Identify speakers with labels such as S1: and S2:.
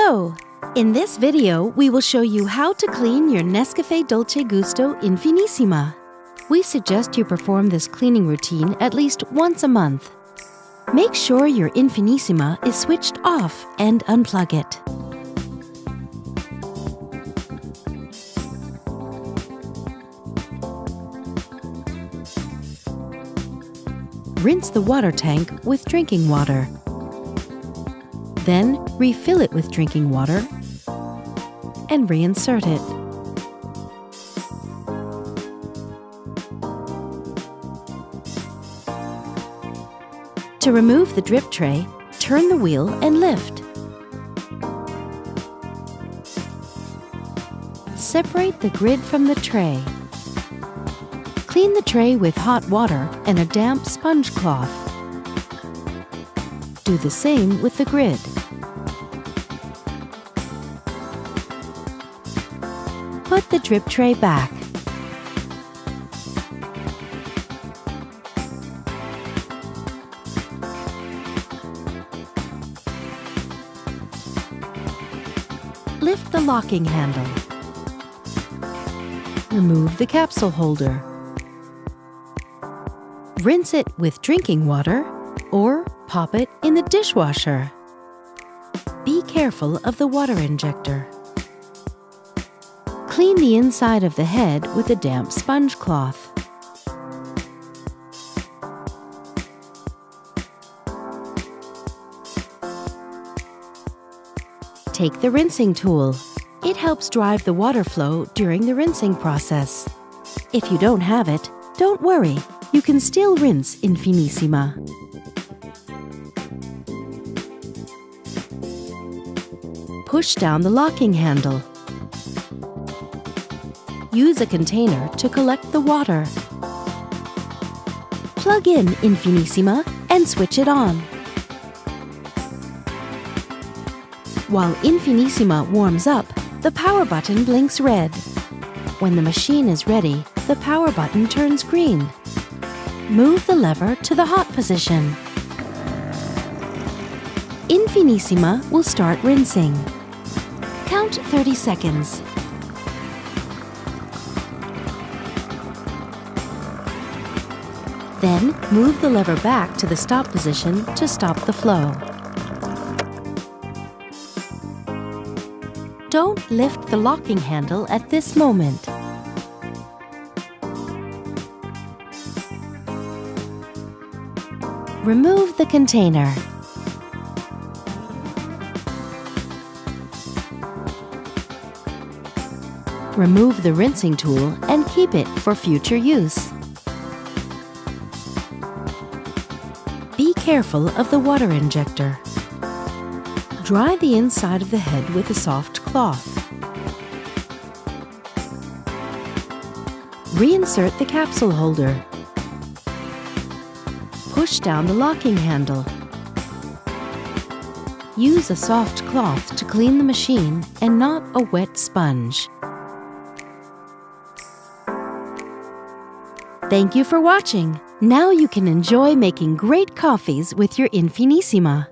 S1: Hello! In this video, we will show you how to clean your NESCAFÉ Dolce Gusto Infinissima. We suggest you perform this cleaning routine at least once a month. Make sure your Infinissima is switched off and unplug it. Rinse the water tank with drinking water. Then refill it with drinking water and reinsert it. To remove the drip tray, turn the wheel and lift. Separate the grid from the tray. Clean the tray with hot water and a damp sponge cloth. Do the same with the grid. Put the drip tray back. Lift the locking handle. Remove the capsule holder. Rinse it with drinking water or pop it in the dishwasher. Be careful of the water injector. Clean the inside of the head with a damp sponge cloth. Take the rinsing tool. It helps drive the water flow during the rinsing process. If you don't have it, don't worry. You can still rinse Infinissima. Push down the locking handle. Use a container to collect the water. Plug in Infinissima and switch it on. While Infinissima warms up, the power button blinks red. When the machine is ready, the power button turns green. Move the lever to the hot position. Infinissima will start rinsing. Count 30 seconds. Then, move the lever back to the stop position to stop the flow. Don't lift the locking handle at this moment. Remove the container. Remove the rinsing tool and keep it for future use. Be careful of the water injector. Dry the inside of the head with a soft cloth. Reinsert the capsule holder. Push down the locking handle. Use a soft cloth to clean the machine and not a wet sponge. Thank you for watching. Now you can enjoy making great coffees with your Infinissima.